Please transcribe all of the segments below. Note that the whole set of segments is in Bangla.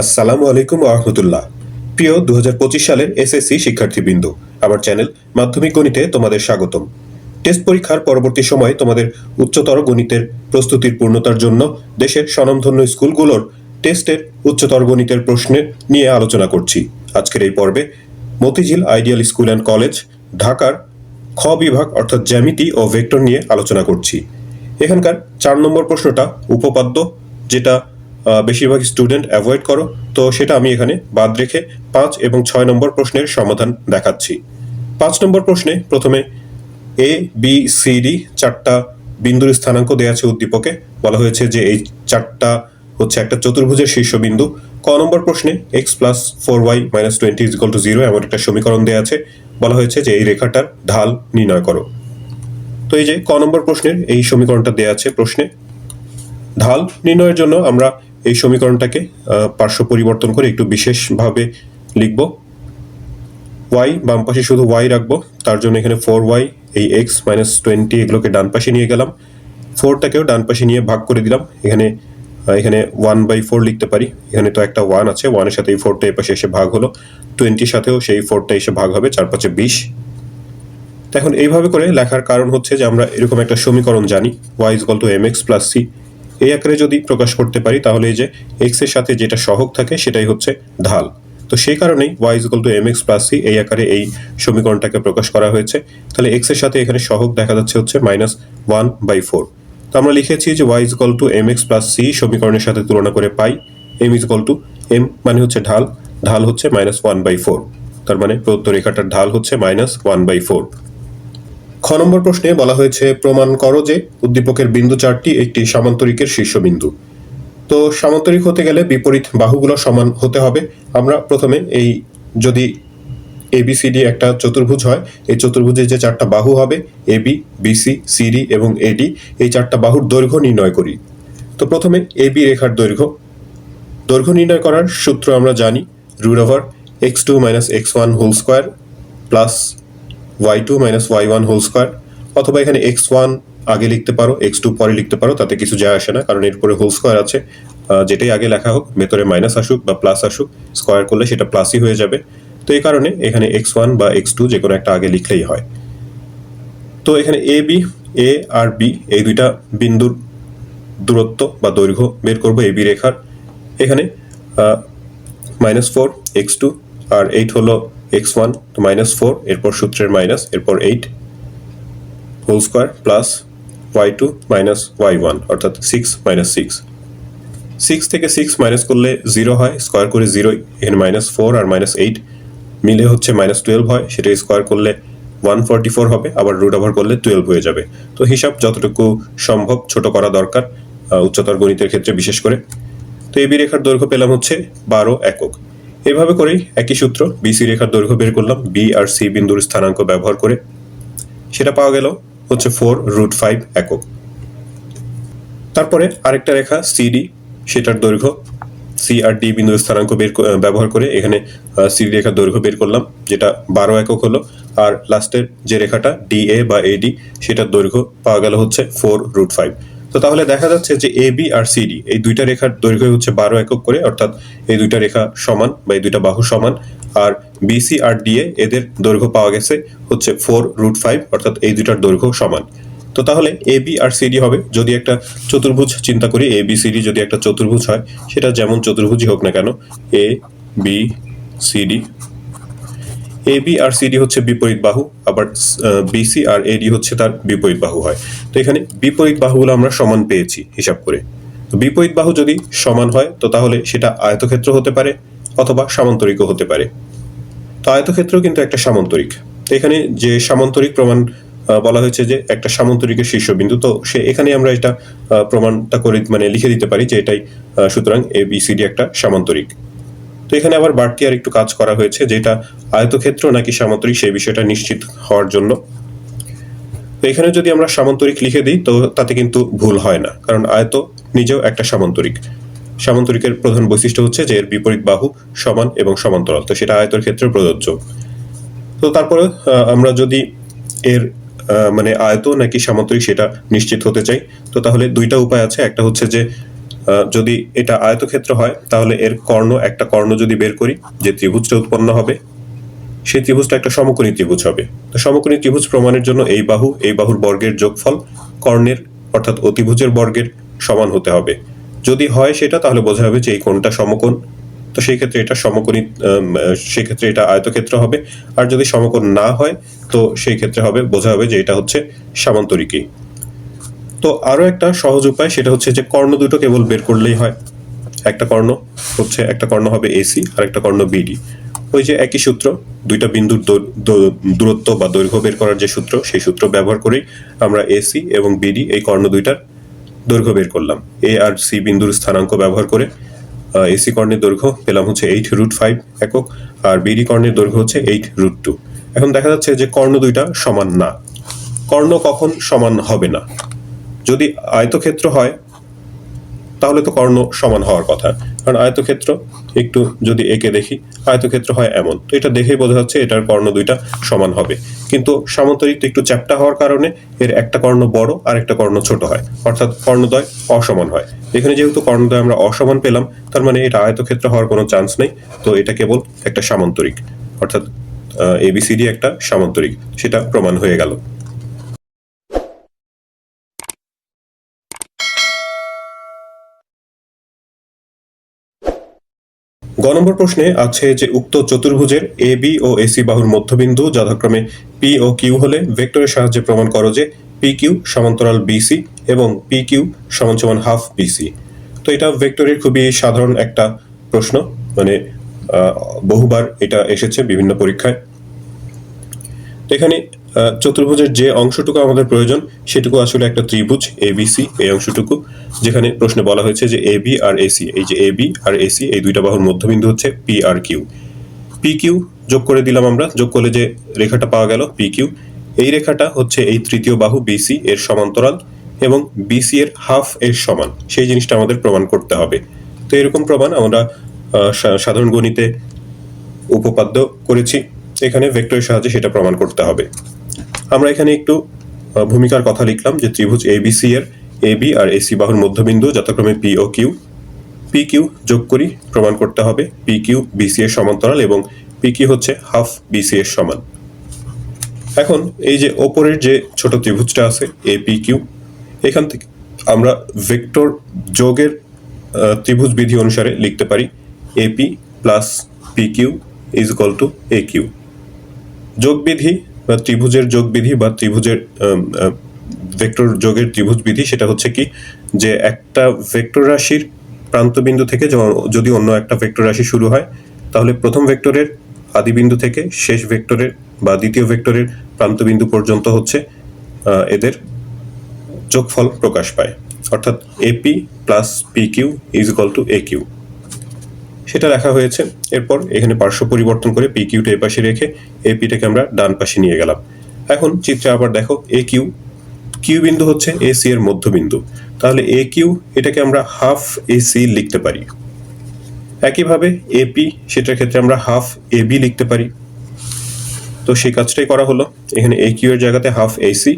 আসসালামু আলাইকুম ওয়া রাহমাতুল্লাহ। প্রিয় 2025 সালের এসএসসি শিক্ষার্থীবৃন্দ, আমার চ্যানেল মাধ্যমিক গণিতে তোমাদের স্বাগতম। টেস্ট পরীক্ষার পরবর্তী সময়ে তোমাদের উচ্চতর গণিতের প্রস্তুতির পূর্ণতার জন্য দেশের স্বনামধন্য স্কুলগুলোর টেস্টের উচ্চতর গণিতের প্রশ্ন নিয়ে আলোচনা করছি। আজকের এই পর্বে Motijheel ideal school and college ঢাকার খ বিভাগ অর্থাৎ জ্যামিতি ও ভেক্টর নিয়ে আলোচনা করছি। এখানকার 4 নম্বর প্রশ্নটা উপপাদ্য, যেটা বেশিরভাগ স্টুডেন্ট অ্যাভয়েড করো, তো সেটা আমি এখানে বাদ রেখে 5 এবং 6 নম্বর প্রশ্নের সমাধান দেখাচ্ছি। 5 নম্বর প্রশ্নে প্রথমে এ বি সি ডি 4টা বিন্দুর স্থানাঙ্ক দেওয়া আছে উদ্দীপকে। বলা হয়েছে যে এই 4টা হচ্ছে একটা চতুর্ভুজের শীর্ষবিন্দু। ক নম্বর প্রশ্নে x plus 4y minus 20 is equal two 0 এমন একটা সমীকরণ দেওয়া আছে। বলা হয়েছে যে এই রেখাটার ঢাল নির্ণয় করো। তো এই যে ক নম্বর প্রশ্নের এই সমীকরণটা দেওয়া আছে প্রশ্নে। ঢাল নির্ণয়ের জন্য আমরা এই সমীকরণটাকে পার্শ্ব পরিবর্তন করে একটু বিশেষভাবে লিখব। ওয়াই বাম পাশে শুধু ওয়াই রাখবো, তার জন্য এখানে 4y, এই এক্স মাইনাস 20 এগুলোকে ডান পাশে নিয়ে গেলাম। 4টাকেও ডান পাশে নিয়ে ভাগ করে দিলাম। এখানে 1/4 লিখতে পারি। এখানে তো একটা 1 আছে, 1-এর সাথে এই 4টা এই পাশে এসে ভাগ হলো, 20-র সাথেও সেই 4টা এসে ভাগ হবে, 4×5 = 20। এখন এইভাবে করে লেখার কারণ হচ্ছে যে আমরা এরকম একটা সমীকরণ জানি, y = mx + c। এই আকারে যদি প্রকাশ করতে পারি তাহলে এই যে x এর সাথে যেটা সহগ থাকে সেটাই হচ্ছে ঢাল। তো সেই কারণেই y = mx + c এই আকারে এই সমীকরণটাকে প্রকাশ করা হয়েছে। তাহলে x এর সাথে এখানে সহগ দেখা যাচ্ছে হচ্ছে -1/4। তো আমরা লিখেছি যে y = mx + c সমীকরণের সাথে তুলনা করে পাই m m মানে হচ্ছে ঢাল, ঢাল হচ্ছে -1/4। তার মানে প্রদত্ত রেখাটার ঢাল হচ্ছে -1/4। খ নম্বর প্রশ্নে বলা হয়েছে প্রমাণ করো যে উদ্দীপকের বিন্দু 4টি একটি সামান্তরিকের শীর্ষবিন্দু। তো সামান্তরিক হতে গেলে বিপরীত বাহুগুলো সমান হতে হবে। আমরা প্রথমে এই যদি এবিসিডি একটা চতুর্ভুজ হয়, এই চতুর্ভুজের যে 4টা বাহু হবে এবি, বিসি, সিডি এবং এডি, এই 4টা বাহুর দৈর্ঘ্য নির্ণয় করি। তো প্রথমে এবি রেখার দৈর্ঘ্য নির্ণয় করার সূত্র আমরা জানি, √(x2 - x1) plus y2 - y1 whole square, অথবা এখানে x1 আগে লিখতে পারো, x2 পরে লিখতে পারো, তাতে কিছু যায় আসে না, কারণ এর উপরে হোল স্কয়ার আছে। যেটাই আগে লেখা হোক, ভেতরে মাইনাস আসুক বা প্লাস আসুক, স্কয়ার করলে সেটা প্লাসই হয়ে যাবে। তো এই কারণে এখানে x1 বা x2 যে কোনো একটা আগে লিখলেই হয়। তো এখানে এ আর বি এই দুইটা বিন্দুর দূরত্ব বা দৈর্ঘ্য বের করব এবি রেখার। এখানে -4 x2 আর 8 হলো x1, তো -4, এরপর সূত্রের মাইনাস, এরপর 8 whole square plus y2 - y1 অর্থাৎ 6 - 6। 6 থেকে 6 মাইনাস করলে 0 হয়, স্কয়ার করে 0, এখানে -4 আর -8 মিলে হচ্ছে -12 হয়, সেটা স্কয়ার করলে 144 হবে, আবার √ওভার করলে 12 হয়ে যাবে। তো হিসাব যতটুকু সম্ভব ছোট করা দরকার উচ্চতর গণিতের ক্ষেত্রে বিশেষ করে। তো এবি রেখার দৈর্ঘ্য পেলাম হচ্ছে 12 একক। এভাবে করেই একই সূত্র বিসি রেখার দৈর্ঘ্য বের করলাম বি আর সি বিন্দুর স্থানাঙ্ক ব্যবহার করে, সেটা পাওয়া গেল হচ্ছে 4√5 একক। তারপরে আরেকটা রেখা সিডি, সেটার দৈর্ঘ্য সি আর ডি বিন্দুর স্থানাঙ্ক ব্যবহার করে এখানে সিডি রেখার দৈর্ঘ্য বের করলাম, যেটা 12 একক হলো। আর লাস্টের যে রেখাটা ডিএ বা এডি, সেটার দৈর্ঘ্য পাওয়া গেল হচ্ছে 4√5। তো তাহলে দেখা যাচ্ছে যে এ বি আর সিডি এই দুইটা রেখার দৈর্ঘ্য হচ্ছে 12 একক করে, অর্থাৎ এই দুইটা রেখা সমান বা এই দুইটা বাহু সমান। আর বিসি আর ডিএ এদের দৈর্ঘ্য পাওয়া গেছে হচ্ছে 4√5, অর্থাৎ এই দুইটার দৈর্ঘ্য সমান। তো তাহলে এ বি আর সিডি হবে, যদি একটা চতুর্ভুজ চিন্তা করি, এ বি সিডি যদি একটা চতুর্ভুজ হয়, সেটা যেমন চতুর্ভুজই হোক না কেন, A B CD, A B R CD হচ্ছে বিপরীত বাহু, আবার বিসি আর এডি হচ্ছে তার বিপরীত বাহু হয়। তো এখানে বিপরীত বাহুগুলো আমরা সমান পেয়েছি হিসাব করে। তো বিপরীত বাহু যদি সমান হয় তো তাহলে সেটা আয়তক্ষেত্র হতে পারে অথবা সামান্তরিকও হতে পারে। তো আয়তক্ষেত্র কিন্তু একটা সামান্তরিক। তো এখানে যে সামান্তরিক প্রমাণ বলা হয়েছে যে একটা সামান্তরিকের শীর্ষবিন্দু, তো সে এখানে আমরা এটা প্রমাণটা করে মানে লিখে দিতে পারি যে এটাই সুতরাং এ বি সি ডি একটা সামান্তরিক। তো এখানে আবার বাড়তি আর একটু কাজ করা হয়েছে, যেটা আয়তক্ষেত্র নাকি সামান্তরিক সেই বিষয়টা নিশ্চিত হওয়ার জন্য। তো এখানে যদি আমরা সামান্তরিক লিখে দিই তো তাতে কিন্তু ভুল হয় না, কারণ আয়ত নিজেও একটা সামান্তরিক। সামান্তরিকের প্রধান বৈশিষ্ট্য হচ্ছে যে এর বিপরীত বাহু সমান এবং সমান্তরাল, তো সেটা আয়তের ক্ষেত্রে প্রযোজ্য। তো তারপরে আমরা যদি এর মানে আয়ত নাকি সামান্তরিক সেটা নিশ্চিত হতে চাই, তো তাহলে দুইটা উপায় আছে। একটা হচ্ছে যে যদি এটা আয়তক্ষেত্র হয় তাহলে এর একটা কর্ণ যদি বের করি, যে ত্রিভুজটা উৎপন্ন হবে সেই ত্রিভুজটা একটা সমকোণী ত্রিভুজ হবে। তো সমকোণী ত্রিভুজ প্রমাণের জন্য এই বাহুর বর্গের যোগফল কর্ণের অর্থাৎ অতিভুজের বর্গের সমান হতে হবে। যদি হয় সেটা, তাহলে বোঝা হবে যে এই কোণটা সমকোণ, তো সেই ক্ষেত্রে এটা সমকোণী, সেই ক্ষেত্রে এটা আয়তক্ষেত্র হবে। আর যদি সমকোণ না হয় তো সেই ক্ষেত্রে বোঝা হবে যে এটা হচ্ছে সামান্তরিকী। তো আরো একটা সহজ উপায়, সেটা হচ্ছে যে কর্ণ দুটো কেবল বের করলেই হয়। একটা কর্ণ হবে এসি আর একটা কর্ণ বিডি। ওই যে একই সূত্র, দুইটা বিন্দুর দূরত্ব বা দৈর্ঘ্য বের করার যে সূত্র, সেই সূত্র ব্যবহার করেই আমরা এসি এবং বিডি এই কর্ণ দুইটার দৈর্ঘ্য বের করলাম। এ আর সি বিন্দুর স্থানাঙ্ক ব্যবহার করে এসি কর্ণের দৈর্ঘ্য পেলাম হচ্ছে 8√5 একক, আর বিডি কর্ণের দৈর্ঘ্য হচ্ছে 8√2। এখন দেখা যাচ্ছে যে কর্ণ দুইটা সমান না। কর্ণ কখন সমান হবে না? যদি আয়তক্ষেত্র হয় তাহলে তো কর্ণ সমান হওয়ার কথা, কারণ আয়তক্ষেত্র একটু যদি এঁকে দেখি, আয়তক্ষেত্র হয় এমন, তো এটা দেখেই বোঝা যাচ্ছে এটার কর্ণ দুইটা সমান হবে। কিন্তু সামান্তরিক একটু চ্যাপ্টা হওয়ার কারণে এর একটা কর্ণ বড় আর একটা কর্ণ ছোট হয়, অর্থাৎ কর্ণদ্বয় অসমান হয়। এখানে যেহেতু কর্ণদ্বয় আমরা অসমান পেলাম, তার মানে এটা আয়তক্ষেত্র হওয়ার কোনো চান্স নেই, তো এটা কেবল একটা সামান্তরিক, অর্থাৎ এবিসিডি একটা সামান্তরিক, সেটা প্রমাণ হয়ে গেল। গ নম্বর প্রশ্নে আছে যে উক্ত চতুর্ভুজের এ বি ও এসি বাহুর মধ্যবিন্দু যথাক্রমে পি ও কিউ হলে ভেক্টরের সাহায্যে প্রমাণ করো যে পি কিউ সমান্তরাল বিসি এবং পি কিউ সমান সমান হাফ বিসি। তো এটা ভেক্টরের খুবই সাধারণ একটা প্রশ্ন, মানে বহুবার এটা এসেছে বিভিন্ন পরীক্ষায়। এখানে চতুর্ভুজের যে অংশটুকু আমাদের প্রয়োজন সেটুকু আসলে একটা ত্রিভুজ এবিসি, এই অংশটুকু, যেখানে প্রশ্নে বলা হয়েছে যে এ বি আর এসি, এই যে এ বি আর এসি এই দুইটা বাহুর মধ্যবিন্দু হচ্ছে P R Q. P Q যোগ করে দিলাম আমরা, যোগ করলে যে রেখাটা পাওয়া গেল পি কিউ, এই রেখাটা হচ্ছে এই তৃতীয় বাহু বিসি এর সমান্তরাল এবং বিসি এর হাফ এর সমান, সেই জিনিসটা আমাদের প্রমাণ করতে হবে। তো এরকম প্রমাণ আমরা সাধারণ গণিতে উপপাদ্য করেছি, এখানে ভেক্টরের সাহায্যে সেটা প্রমাণ করতে হবে। আমরা এখানে একটু ভূমিকার কথা লিখলাম যে ত্রিভুজ এবিসি এর এ বি আর এসি বাহুর মধ্যবিন্দু যথাক্রমে P O Q. P Q যোগ করি, প্রমাণ করতে হবে পি কিউ বিসি এর সমান্তরাল এবং পি কিউ হচ্ছে হাফ বিসি এর সমান। এখন এই যে ওপরের যে ছোট ত্রিভুজটা আছে এ পি কিউ, এখান থেকে আমরা ভেক্টর যোগের ত্রিভুজ বিধি অনুসারে লিখতে পারি AP plus P Q is equal to A Q. যোগ বিধি বা ত্রিভুজের যোগ বিধি বা ত্রিভুজের ভেক্টর যোগের ত্রিভুজ বিধি, সেটা হচ্ছে কি যে একটা ভেক্টর রাশির প্রান্তবিন্দু থেকে যদি অন্য একটা ভেক্টর রাশি শুরু হয়, তাহলে প্রথম ভেক্টরের আদিবিন্দু থেকে শেষ ভেক্টরের বা দ্বিতীয় ভেক্টরের প্রান্তবিন্দু পর্যন্ত হচ্ছে এদের যোগফল প্রকাশ পায়, অর্থাৎ AP plus P Q is equal to A Q, সেটা লেখা হয়েছে। এরপর এখানে পার্শ্ব পরিবর্তন করে পি কিউটা এ পাশে রেখে এপিটাকে আমরা ডান পাশে নিয়ে গেলাম। এখন চিত্রে আবার দেখো এ কিউ, কিউ বিন্দু হচ্ছে এসি এর মধ্যবিন্দু, তাহলে এ কিউ এটাকে আমরা হাফ এসি লিখতে পারি। একইভাবে এপি, সেটার ক্ষেত্রে আমরা হাফ এ বি লিখতে পারি। তো সেই কাজটাই করা হলো, এখানে এ কিউ এর জায়গাতে হাফ এসি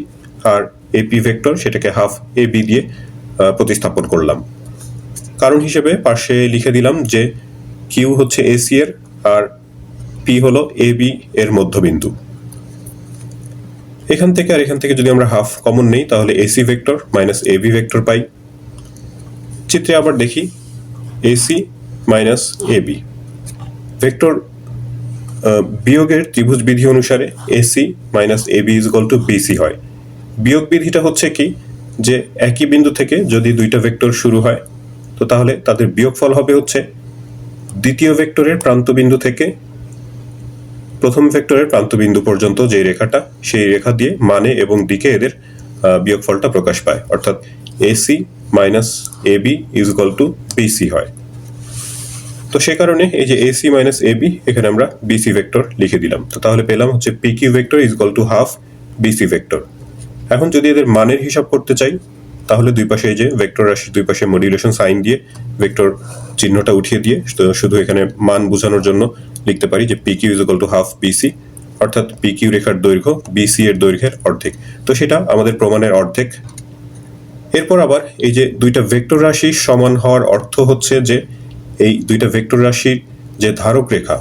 আর এপি ভেক্টর সেটাকে হাফ এ বি দিয়ে প্রতিস্থাপন করলাম। কারণ হিসেবে পাশে লিখে দিলাম যে কিউ হচ্ছে এসি এর আর পি হলো এ বি এর মধ্যবিন্দু। এখান থেকে আর এখান থেকে যদি আমরা হাফ কমন নেই, তাহলে AC vector minus A B vector পাই। চিত্রে আবার দেখি AC minus A B vector বিয়োগের ত্রিভুজ বিধি অনুসারে AC minus A B is equal to BC হয়। বিয়োগ বিধিটা হচ্ছে কি যে একই বিন্দু থেকে যদি দুইটা ভেক্টর শুরু হয়, তো তাহলে তাদের বিয়োগফল হবে হচ্ছে দ্বিতীয় ভেক্টরের প্রান্তবিন্দু থেকে প্রথম ভেক্টরের প্রান্তবিন্দু পর্যন্ত যে রেখাটা, সেই রেখা দিয়ে মানে এবং দিকে এদের বিয়োগফলটা প্রকাশ পায়, অর্থাৎ AC minus A B is equal to BC হয়। তো সে কারণে এই যে এসি মাইনাস এ বি, এখানে আমরা বিসি ভেক্টর লিখে দিলাম। তো তাহলে পেলাম হচ্ছে P Q vector is equal to half BC vector. এখন যদি এদের মানের হিসাব করতে চাই, তাহলে দুই পাশে এই যে ভেক্টর রাশির দুই পাশে মডুলেশন সাইন দিয়ে ভেক্টর চিহ্নটা উঠিয়ে দিয়ে শুধু এখানে মান বোঝানোর জন্য লিখতে পারি যে P Q is equal to half BC, অর্থাৎ পি কিউ রেখার দৈর্ঘ্য বিসি এর দৈর্ঘ্যের অর্ধেক। তো সেটা আমাদের প্রমাণের অর্ধেক। এরপর আবার এই যে দুইটা ভেক্টর রাশি সমান হওয়ার অর্থ হচ্ছে যে এই দুইটা ভেক্টর রাশির যে ধারক রেখা,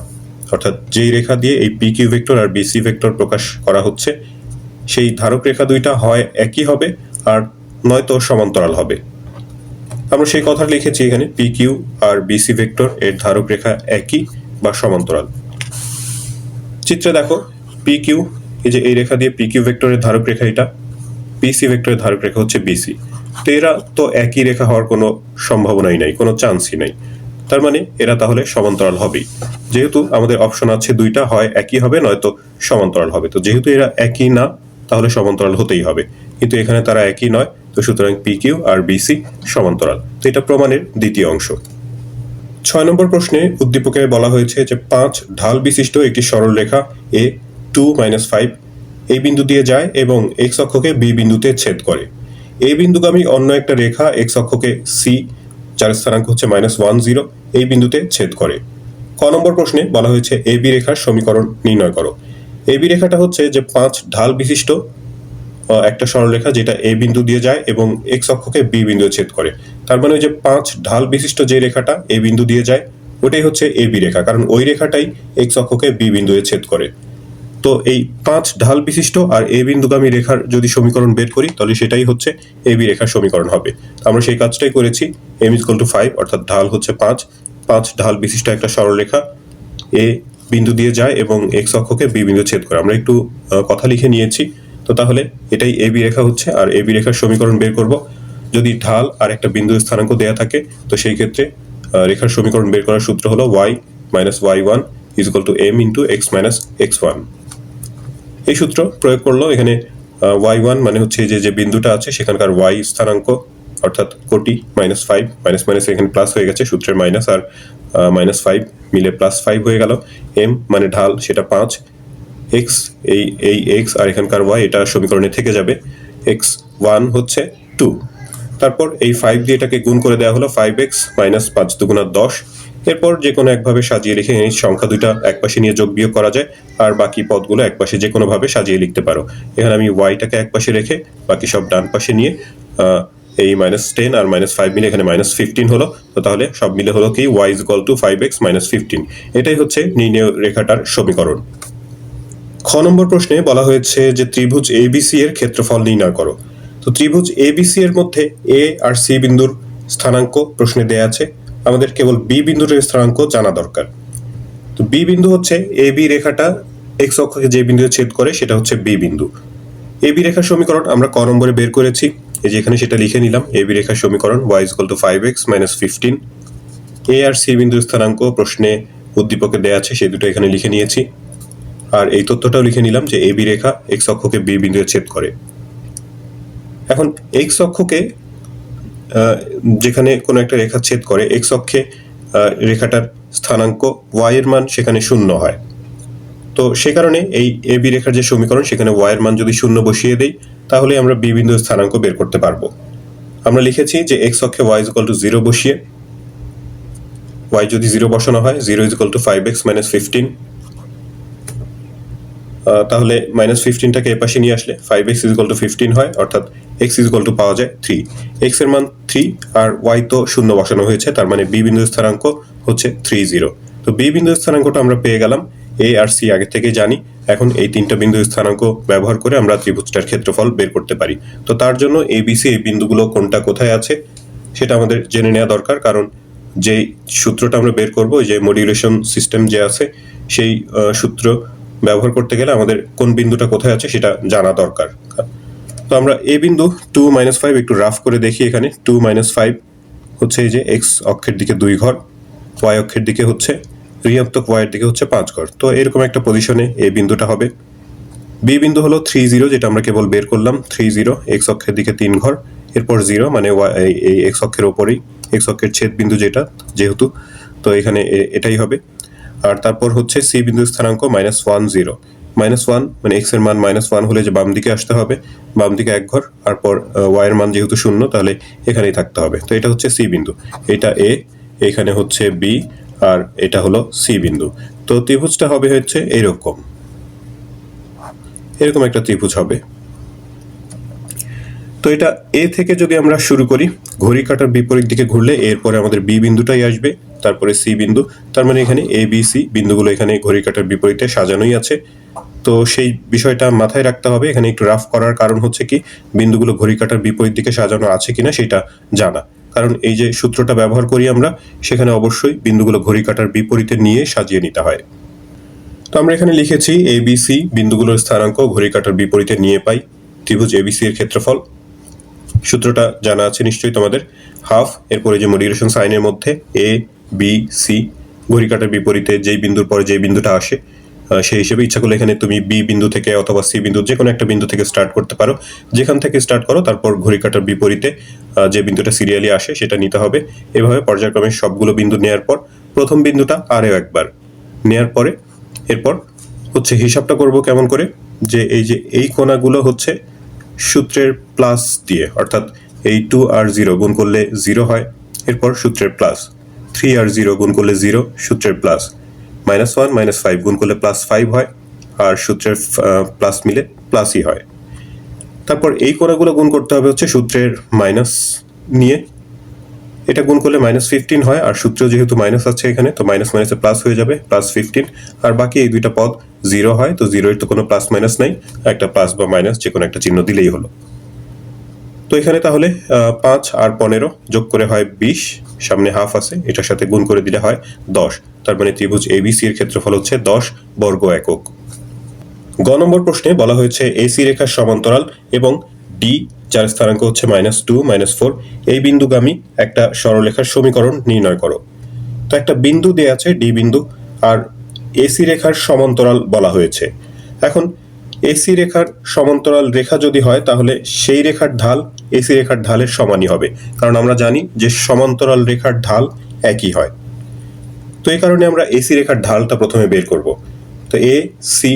অর্থাৎ যেই রেখা দিয়ে এই পি কিউ ভেক্টর আর বিসি ভেক্টর প্রকাশ করা হচ্ছে, সেই ধারক রেখা দুইটা হয় একই হবে আর নয়তো সমান্তরাল হবে। আমরা সেই কথা লিখেছি এখানে, P Q R BC vector এর ধারক রেখা একই বা সমান্তরাল। চিত্রে দেখো পি কিউ, এই যে এই রেখা দিয়ে পি কিউ ভেক্টরের ধারক রেখা এটা, বিসি ভেক্টরের ধারক রেখা হচ্ছে বিসি। তো এরা তো একই রেখা হওয়ার কোনো সম্ভাবনাই নাই, কোনো চান্সই নাই। তার মানে এরা তাহলে সমান্তরাল হবেই, যেহেতু আমাদের অপশন আছে দুইটা, হয় একই হবে নয়তো সমান্তরাল হবে। তো যেহেতু এরা একই না, তাহলে সমান্তরাল হতেই হবে, কিন্তু এখানে তারা একই নয়, তো সুতরাং পি কিউ আর বিসি সমান্তরাল। তো এটা প্রমাণের দ্বিতীয় অংশ। 6 নম্বর প্রশ্নে উদ্দীপকে বলা হয়েছে যে 5 ঢাল বিশিষ্ট একটি সরল রেখা এ 2-5 এই বিন্দু দিয়ে যায় এবং এক্স অক্ষকে বি বিন্দুতে ছেদ করে। এই বিন্দুগামী অন্য একটা রেখা এক্স অক্ষকে সি, যার স্থানাঙ্ক হচ্ছে -10 এই বিন্দুতে ছেদ করে। ক নম্বর প্রশ্নে বলা হয়েছে এ বি রেখার সমীকরণ নির্ণয় করো। এ বি রেখাটা হচ্ছে যে 5 ঢাল বিশিষ্ট একটা সরলরেখা যেটা এ বিন্দু দিয়ে যায় এবং এক্স অক্ষকে বি বিন্দুতে ছেদ করে। তার মানে ওই যে 5 ঢাল বিশিষ্ট যে রেখাটা এ বিন্দু দিয়ে যায় ওটাই হচ্ছে এ বি রেখা, কারণ ওই রেখাটাই এক্স অক্ষকে বি বিন্দুতে ছেদ করে। তো এই 5 ঢাল বিশিষ্ট আর এ বিন্দুগামী রেখার যদি সমীকরণ বের করি তাহলে সেটাই হচ্ছে এ বি রেখার সমীকরণ হবে। আমরা সেই কাজটাই করেছি। m = 5 অর্থাৎ ঢাল হচ্ছে 5 ঢাল বিশিষ্ট একটা সরলরেখা এ বিন্দু দিয়ে যায় এবং এক্স অক্ষকে বি বিন্দু ছেদ করে। আমরা একটু কথা লিখে নিয়েছি। তো তাহলে এটাই এ বি রেখা হচ্ছে, আর এ বি রেখার সমীকরণ বের করব। যদি ঢাল আর একটা বিন্দু স্থানাঙ্ক দেয়া থাকে তো সেই ক্ষেত্রে রেখার সমীকরণ বের করার সূত্র হলো y - y1 = m × x - x1। এই সূত্র প্রয়োগ করলো। এখানে y1 মানে হচ্ছে যে বিন্দুটা আছে সেখানকার y স্থানাঙ্ক, অর্থাৎ কোটি -5 মাইনাস এখানে প্লাস হয়ে গেছে, সূত্রের মাইনাস আর -5 মিলে +5 হয়ে গেল। m মানে ঢাল, সেটা 5, x এই x আর এখানকার y এটা সমীকরণে থেকে যাবে। x1 হচ্ছে 2, তারপর এই 5 দিয়ে এটাকে গুণ করে দেওয়া হলো 5x - 5 × 10। এরপর যে কোনো একভাবে সাজিয়ে লিখে এই সংখ্যা দুইটা একপাশে নিয়ে যোগ বিয়োগ করা যায়, আর বাকি পদগুলো একপাশে যে কোনোভাবে সাজিয়ে লিখতে পারো। এখানে আমি y-টাকে একপাশে রেখে বাকি সব ডান পাশে নিয়ে এই -10 আর -5 মিলে এখানে -15 হলো। তো তাহলে সব মিলে হলো কি y = 5x - 15। এটাই হচ্ছে নির্ণেয় রেখাটার সমীকরণ। খ নম্বর প্রশ্নে বলা হয়েছে যে ত্রিভুজ ABC এর ক্ষেত্রফল নির্ণয় করো। তো ত্রিভুজ ABC এর মধ্যে এ আর সি বিন্দুর স্থানাঙ্ক প্রশ্নে দেয়া আছে, আমাদের কেবল বি বিন্দুর স্থানাঙ্ক জানা দরকার। তো বি বিন্দু হচ্ছে এ বি রেখাটা এক্স অক্ষকে যে বিন্দুতে ছেদ করে সেটা হচ্ছে বি বিন্দু। এ বি রেখার সমীকরণ আমরা ক নম্বরে বের করেছি, এই যে এখানে সেটা লিখে নিলাম। এ বি রেখার সমীকরণ y = 5x - 15। এ আর সি বিন্দুর স্থানাঙ্ক প্রশ্নে উদ্দীপকে দেয়া আছে, সেই দুটো এখানে লিখে নিয়েছি। আর এই তথ্যটাও লিখে নিলাম যে A B Rekha x অক্ষকে B বিন্দুতে ছেদ করে। এখন এক্স অক্ষকে যেখানে কোনো একটা রেখা ছেদ করে, এক্স অক্ষে রেখাটার স্থানাঙ্ক y এর মান সেখানে 0 হয়। তো সে কারণে এই এ বি রেখার যে সমীকরণ সেখানে y এর মান যদি 0 বসিয়ে দেই তাহলে আমরা বি বিন্দুর স্থানাঙ্ক বের করতে পারবো। আমরা লিখেছি যে এক্স অক্ষে y = 0 বসিয়ে, y যদি 0 বসানো হয় 0 = 5x - 15, তাহলে -15টাকে এপাশে নিয়ে আসলে 5x = 15 হয়, অর্থাৎ x = পাওয়া যায় 3। x এর মান 3 আর y তো 0 বসানো হয়েছে, তার মানে b বিন্দুর স্থানাঙ্ক হচ্ছে 30। তো b বিন্দুর স্থানাঙ্কটা আমরা পেয়ে গেলাম। a আর c আগে থেকে জানি, এখন এই তিনটা বিন্দুর স্থানাঙ্ক ব্যবহার করে আমরা ত্রিভুজটার ক্ষেত্রফল বের করতে পারি। তো তার জন্য a b c এই বিন্দুগুলো কোনটা কোথায় আছে সেটা আমাদের জেনে নেওয়া দরকার, কারণ যেই সূত্রটা আমরা বের করব, যে মডিউলেশন সিস্টেম যে আছে সেই সূত্র ব্যবহার করতে গেলে আমাদের কোন বিন্দুটা কোথায় আছে সেটা জানা দরকার। তো আমরা এ বিন্দু 2-5 একটু রাফ করে দেখি। এখানে 2-5 হচ্ছে এই যে এক্স অক্ষের দিকে 2 ঘর, ওয়াই অক্ষের দিকে হচ্ছে ঋণাত্মক ওয়াই এর দিকে হচ্ছে 5 ঘর। তো এরকম একটা পজিশনে এই বিন্দুটা হবে। বি বিন্দু হলো 30, যেটা আমরা কেবল বের করলাম। 30 এক্স অক্ষের দিকে 3 ঘর, এরপর 0 মানে এই এক্স অক্ষের ওপরেই এক্স অক্ষের ছেদ বিন্দু যেটা, যেহেতু তো এখানে এটাই হবে। আর তারপর হচ্ছে সি বিন্দুর স্থানাঙ্ক -10, -1 মানে এক্স এর মান -1 হলে যে বাম দিকে আসতে হবে, বাম দিকে 1 ঘর, তারপর ওয়াই এর মান যেহেতু 0 তাহলে এখানেই থাকতে হবে। তো এটা হচ্ছে সি বিন্দু, এটা এ, এখানে হচ্ছে বি, আর এটা হলো সি বিন্দু। তো ত্রিভুজটা হবে হচ্ছে এরকম একটা ত্রিভুজ হবে। তো এটা এ থেকে যদি আমরা শুরু করি, ঘড়ি কাঁটার বিপরীত দিকে ঘুরলে এরপরে আমাদের বি বিন্দুটাই আসবে, তারপরে সি বিন্দু। তার মানে এখানে এ বি সি বিন্দুগুলো এখানে ঘড়ি কাঁটার বিপরীতে সাজানোই আছে। তো সেই বিষয়টা মাথায় রাখতে হবে। এখানে একটু রাফ করার কারণ হচ্ছে কি, বিন্দুগুলো ঘড়ি কাঁটার বিপরীত দিকে সাজানো আছে কিনা সেটা জানা। কারণ এই যে সূত্রটা ব্যবহার করি আমরা, সেখানে অবশ্যই বিন্দুগুলো ঘড়ি কাঁটার বিপরীতে নিয়ে সাজিয়ে নিতে হয়। তো আমরা এখানে লিখেছি এ বি সি বিন্দুগুলোর স্থানাঙ্ক ঘড়ি কাঁটার বিপরীতে নিয়ে পাই ত্রিভুজ এবিসি এর ক্ষেত্রফল। সূত্রটা জানা আছে নিশ্চয়ই তোমাদের, হাফ, এরপরে যে মডিউলেশন সাইনের মধ্যে এ বি সি, ঘড়ি কাঁটার বিপরীতে যেই বিন্দুর পরে যে বিন্দুটা আসে সেই হিসেবে ইচ্ছা করলে এখানে তুমি বি বিন্দু থেকে অথবা সি বিন্দু যে কোনো একটা বিন্দু থেকে স্টার্ট করতে পারো। যেখান থেকে স্টার্ট করো তারপর ঘড়ি কাঁটার বিপরীতে যে বিন্দুটা সিরিয়ালি আসে সেটা নিতে হবে। এভাবে পর্যায়ক্রমে সবগুলো বিন্দু নেওয়ার পর প্রথম বিন্দুটা আরও একবার নেওয়ার পরে এরপর হচ্ছে হিসাবটা করব কেমন করে, যে এই কোণাগুলো হচ্ছে সূত্রের প্লাস দিয়ে, অর্থাৎ এই 2 আর 0 গুণ করলে 0 হয়, এরপর সূত্রের প্লাস 3 আর 0 গুণ করলে 0, সূত্রের প্লাস -1 -5 গুণ করলে +5 হয়, আর সূত্রের প্লাস মিলে প্লাসই হয়। তারপর এই কোণাগুলো গুণ করতে হবে হচ্ছে সূত্রের মাইনাস নিয়ে, এটা গুণ করলে -15 হয়, আর সূত্র যেহেতু মাইনাস আছে এখানে, তো মাইনাস মাইনাসে প্লাস হয়ে যাবে +15, আর বাকি এই দুইটা পদ 0 হয়, তো 0 এর তো কোনো প্লাস মাইনাস নাই, একটা প্লাস বা মাইনাস যে কোনো একটা চিহ্ন দিলেই হলো। তো এখানে তাহলে 5 আর 15 যোগ করে হয় 20, সামনে হাফ আছে, এটার সাথে গুণ করে দিলে হয় 10। তার মানে ত্রিভুজ এবিসি এর ক্ষেত্রফল হচ্ছে 10 বর্গ একক। গ নম্বর প্রশ্নে বলা হয়েছে এসি রেখার সমান্তরাল এবং ডি, যার স্থানাঙ্ক হচ্ছে -2 -4, এই বিন্দুগামী একটা সরলরেখার সমীকরণ নির্ণয় করো। তো একটা বিন্দু দেয়া আছে ডি বিন্দু, আর এসি রেখার সমান্তরাল বলা হয়েছে। এখন এসি রেখার সমান্তরাল রেখা যদি হয় তাহলে সেই রেখার ঢাল এসি রেখার ঢালের সমানই হবে, কারণ আমরা জানি যে সমান্তরাল রেখার ঢাল একই হয়। তো এই কারণে আমরা এসি রেখার ঢালটা প্রথমে বের করব। তো এ সি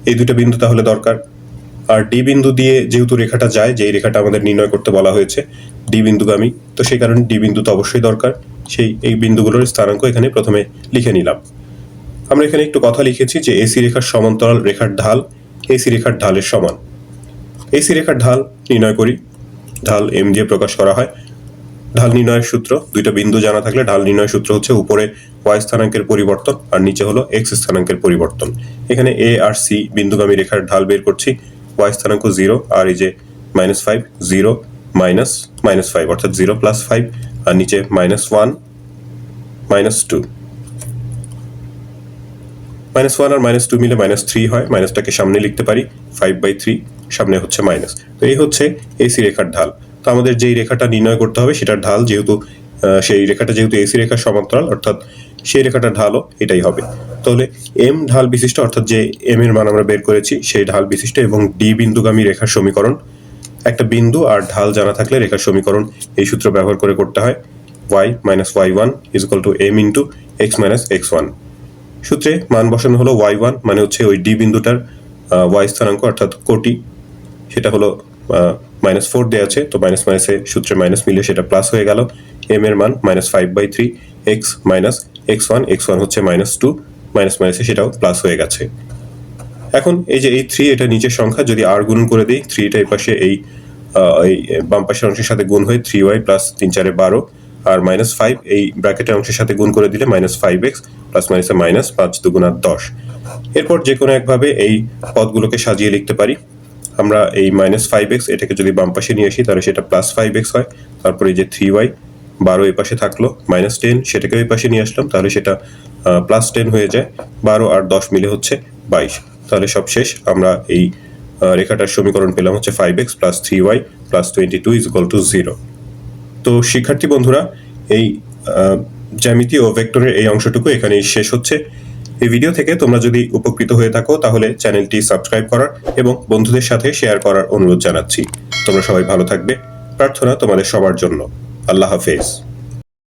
এই দুটো বিন্দু তাহলে দরকার, আর ডি বিন্দু দিয়ে যেহেতু রেখাটা যায়, যেই রেখাটা আমাদের নির্ণয় করতে বলা হয়েছে ডি বিন্দুগামী, তো সেই কারণে ডি বিন্দু তো অবশ্যই দরকার। এই বিন্দুগুলোর স্থানাঙ্ক এখানে প্রথমে লিখে নিলাম। আমরা এখানে একটু কথা লিখেছি যে এসি রেখার সমান্তরাল রেখার ঢাল এসি রেখার ঢালের সমান। এসি রেখার ঢাল নির্ণয় করি, ঢাল এম দিয়ে প্রকাশ করা হয়। ঢাল নির্ণয়ের সূত্র, দুইটা বিন্দু জানা থাকলে ঢাল নির্ণয়ের সূত্র হচ্ছে উপরে ওয়াই স্থানাঙ্কের পরিবর্তন আর নিচে হলো এক্স স্থানাঙ্কের পরিবর্তন। এখানে এ আর সি বিন্দুগামী রেখার ঢাল বের করছি, ওয়াই স্থানাঙ্ক 0, আর এই যে -5, 0 -5 অর্থাৎ 0 + 5, আর নিচে -1 -2, -1 আর -2 মিলে -3 হয়, মাইনাসটাকে সামনে লিখতে পারি, 5/3 সামনে হচ্ছে মাইনাস। তো এই হচ্ছে এসি রেখার ঢাল। তো আমাদের যেই রেখাটা নির্ণয় করতে হবে সেটার ঢাল যেহেতু সেই রেখাটা যেহেতু এসি রেখার সমান্তরাল, অর্থাৎ সেই রেখাটার ঢালও এটাই হবে। তাহলে এম ঢাল বিশিষ্ট, অর্থাৎ যে এম এর মান আমরা বের করেছি সেই ঢাল বিশিষ্ট এবং ডি বিন্দুগামী রেখার সমীকরণ। একটা বিন্দু আর ঢাল জানা থাকলে রেখার সমীকরণ এই সূত্র ব্যবহার করে করতে হয়, y - y1 = m × x - x1। সূত্রে মান বসানো হলো y1 মানে হচ্ছে ওই ডি বিন্দুটার y স্থানাঙ্ক অর্থাৎ কোটি, সেটা হলো -4 দেওয়া আছে, তো মাইনাস মাইনাসে সূত্রে মাইনাস মিলে সেটা প্লাস হয়ে গেল। m এর মান -5/3 x - x1 হচ্ছে -2, মাইনাস মাইনাসে সেটাও প্লাস হয়ে গেছে। এখন এই যে এই 3 এটা নিচের সংখ্যা, যদি r গুণ করে দেই, 3টা এই পাশে এই বাম পাশের অংশের সাথে গুণ হয়ে 3y + 3 × 4 = 12, আর -5 এই ব্র্যাকেটের অংশের সাথে গুণ করে দিলে -5x + মাইনাসে মাইনাস, 5 × 2 = 10। এরপর যে কোনো একভাবে এই পদগুলোকে সাজিয়ে লিখতে পারি। আমরা এই -5x এটাকে যদি বাম পাশে নিয়ে আসি তাহলে সেটা +5x হয়। তারপরে এই যে 3y 12 এই পাশে থাকলো, -10 সেটাকে ওই পাশে নিয়ে আসলাম, তাহলে সেটা +10 হয়ে যায়। 12 আর 10 মিলে হচ্ছে 22। তাহলে সব শেষ, আমরা এই রেখাটার সমীকরণ পেলাম হচ্ছে 5x + 3y + 22 = 0। তো শিক্ষার্থী বন্ধুরা, এই জ্যামিতি ও ভেক্টরের এই অংশটুকু এখানেই শেষ হচ্ছে। এই ভিডিও থেকে তোমরা যদি উপকৃত হয়ে থাকো তাহলে চ্যানেলটি সাবস্ক্রাইব করার এবং বন্ধুদের সাথে শেয়ার করার অনুরোধ জানাচ্ছি। তোমরা সবাই ভালো থাকবে, প্রার্থনা তোমাদের সবার জন্য। আল্লাহ হাফেজ।